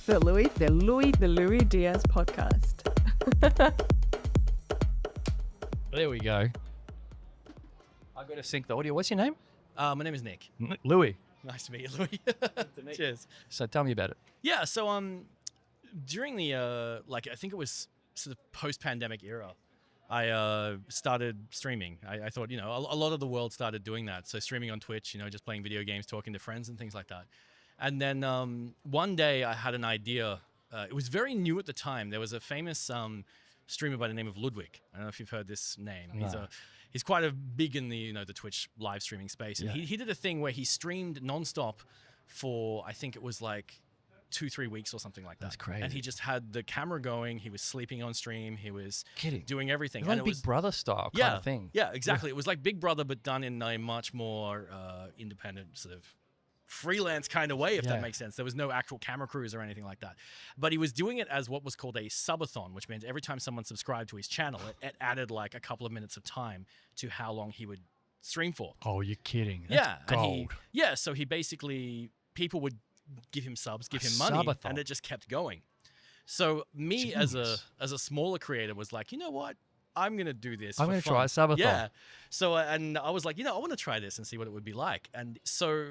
The Lui Diaz Podcast. There we go. I've got to sync the audio. What's your name? My name is Nick. Louis. Nice to meet you, Louis. Cheers. So tell me about it. Yeah, so during the I think it was sort of post-pandemic era, I started streaming. I thought, a lot of the world started doing that. So streaming on Twitch, just playing video games, talking to friends and things like that. And then one day I had an idea. It was very new at the time. There was a famous streamer by the name of Ludwig. I don't know if you've heard this name. No. He's quite big in the the Twitch live streaming space. And Yeah. he did a thing where he streamed nonstop for, I think it was like 2-3 weeks or something like that. That's crazy. And he just had the camera going. He was sleeping on stream. He was Kidding. doing everything. It's like And it Big was, Brother style kind of thing. yeah, exactly. It was like Big Brother, but done in a much more independent sort of freelance kind of way, if Yeah. that makes sense. There was no actual camera crews or anything like that. But he was doing it as what was called a subathon, which means every time someone subscribed to his channel, it added like a couple of minutes of time to how long he would stream for. Oh, you're kidding. That's gold. So he basically, people would give him subs, give him money, subathon. and it just kept going. So me as Genius. a smaller creator was like, you know what? I'm going to do this. I'm going gonna to try a subathon. Yeah. So, and I was like, I want to try this and see what it would be like. And so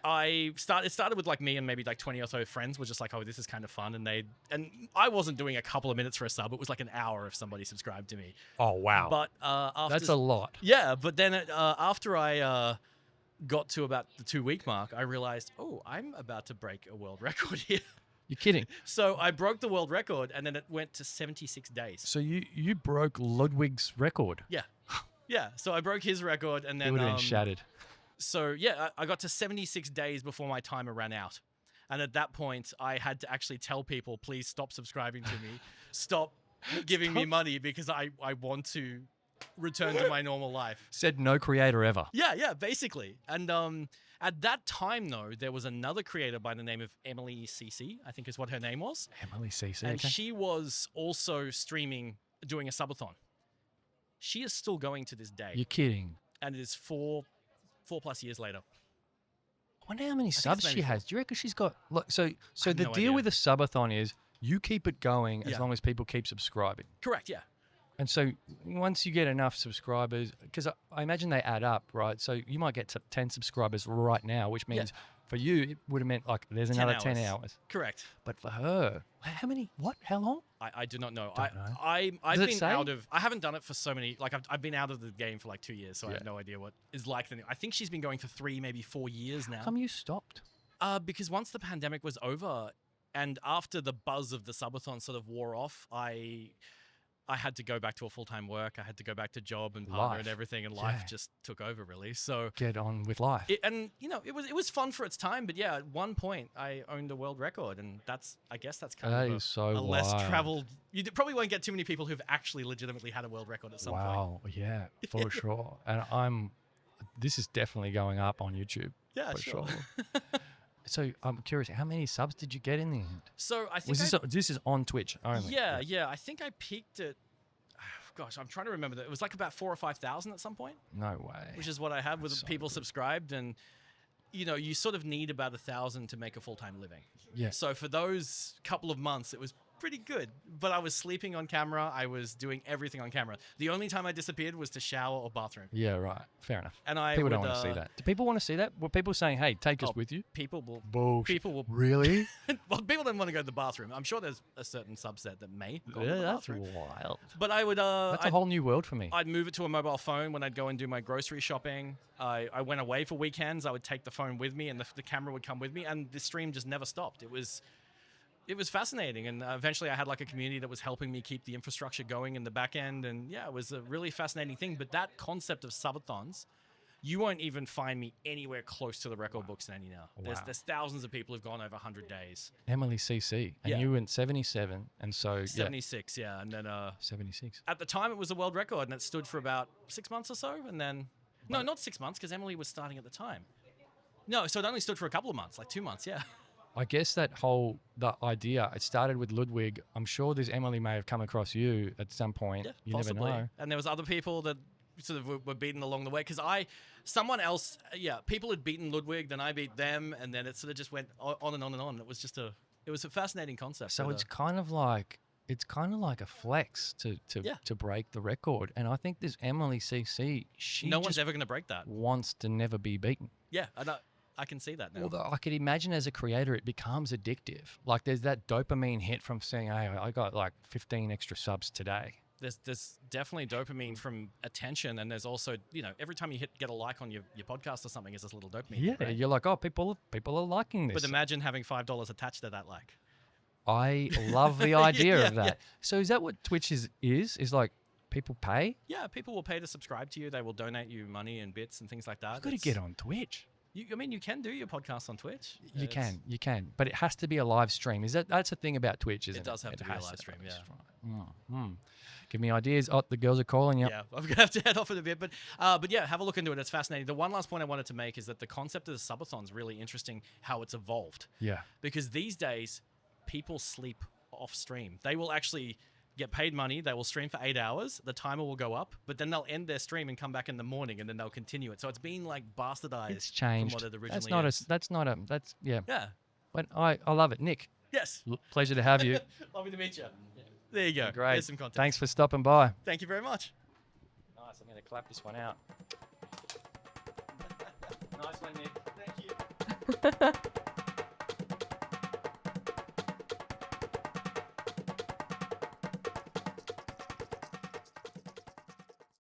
it started with like me and maybe like 20 or so friends were just like, oh, this is kind of fun. And I wasn't doing a couple of minutes for a sub. It was like an hour if somebody subscribed to me. Oh, wow. But after That's a lot. yeah, but then after I got to about the 2-week mark, I realized, oh, I'm about to break a world record here. You're kidding. So I broke the world record, and then it went to 76 days. So you broke Ludwig's record. Yeah. Yeah, so I broke his record, and It then would have been shattered. So yeah, I got to 76 days before my timer ran out. And at that point, I had to actually tell people, please stop subscribing to me. Stop giving me money because I want to return to my normal life. Said no creator ever. Yeah, basically. And at that time, though, there was another creator by the name of Emily CC, I think is what her name was. Emily CC. And okay. she was also streaming, doing a subathon. She is still going to this day. You're kidding. And it is 4+ years later. I wonder how many it's subs she maybe has. Do you reckon she's got? Look, so have the no deal idea. with a subathon is you keep it going as Yeah. long as people keep subscribing. Correct, yeah. And so once you get enough subscribers, because I imagine they add up, right? So you might get to 10 subscribers right now, which means for you, it would have meant like there's 10 another 10 hours. Correct. But for her, how many? What? How long? I do not know. Don't know. I've Does it been say? out of. I haven't done it for so many. Like I've been out of the game for like 2 years, so I Yeah. have no idea what is like. I think she's been going for 3, maybe 4 years now. How come you stopped? Because once the pandemic was over, and after the buzz of the subathon sort of wore off, I had to go back to a full-time work. I had to go back to job and partner Life. and everything, and life Yeah. just took over really. So. Get on with life. It was fun for its time, but yeah, at one point I owned a world record, and I guess that's kind That of is so a less wild. traveled. You probably won't get too many people who've actually legitimately had a world record at some point. Wow. Yeah, for sure. And this is definitely going up on YouTube. Yeah, for sure. So I'm curious, how many subs did you get in the end? So I think This is on Twitch only? yeah. I think I peaked at. Gosh, I'm trying to remember that. It was like about 4,000 or 5,000 at some point, No way. which is what I had with That's so people good. subscribed, and you sort of need about 1,000 to make a full-time living. Yeah. So for those couple of months, it was pretty good. But I was sleeping on camera. I was doing everything on camera. The only time I disappeared was to shower or bathroom. Yeah, right. Fair enough. And I People would, don't want to see that. Do people want to see that? Were people saying, hey, take us Oh, with you? People will. Bullshit. People will. Really? Well, people don't want to go to the bathroom. I'm sure there's a certain subset that may go to Yeah, the that's bathroom. wild. But I would. That's a whole new world for me. I'd move it to a mobile phone when I'd go and do my grocery shopping. I went away for weekends. I would take the phone with me, and the camera would come with me, and the stream just never stopped. It was fascinating, and eventually I had like a community that was helping me keep the infrastructure going in the back end, and yeah, it was a really fascinating thing. But that concept of subathons, you won't even find me anywhere close to the record books any now. Wow. There's thousands of people who've gone over 100 days. Emily CC. And Yeah. you went 77. And so, 76, yeah. And then 76. at the time it was a world record, and it stood for about 6 months or so, and then no, not 6 months, because Emily was starting at the time. No, so it only stood for a couple of months, like 2 months, yeah. I guess the idea, it started with Ludwig. I'm sure this Emily may have come across you at some point. Yeah, You possibly. never know. And there was other people that sort of were beaten along the way, because someone else, people had beaten Ludwig, then I beat them, and then it sort of just went on and on and on. It was just a It was a fascinating concept. So but, it's kind of like a flex to break the record. And I think this Emily CC, no one's ever going to break that. Wants to never be beaten. Yeah, I can see that now. Although I could imagine as a creator, it becomes addictive. Like there's that dopamine hit from saying, hey, I got like 15 extra subs today. There's definitely dopamine from attention, and there's also, every time you get a like on your podcast or something, is this little dopamine. Yeah, right? you're like, oh, people are liking this. But imagine having $5 attached to that like. I love the idea of that. Yeah. So is that what Twitch is? Is like people pay? Yeah, people will pay to subscribe to you. They will donate you money and bits and things like that. You've got to get on Twitch. You can do your podcast on Twitch. You can, but it has to be a live stream. That's the thing about Twitch, isn't it? It does have to be a live stream, yeah. Right. Give me ideas. Oh, the girls are calling you. Yeah, I'm gonna have to head off in a bit, but yeah, have a look into it. It's fascinating. The one last point I wanted to make is that the concept of the subathon is really interesting. How it's evolved. Yeah. Because these days, people sleep off stream. They will actually get paid money. They will stream for 8 hours. The timer will go up, but then they'll end their stream and come back in the morning, and then they'll continue it. So it's been like bastardized. It's changed. From what it originally is. Yeah. Yeah. But I love it, Nick. Yes. Pleasure to have you. Lovely to meet you. There you go. Great. Here's some content. Thanks for stopping by. Thank you very much. Nice. I'm going to clap this one out. Nice one, Nick. Thank you.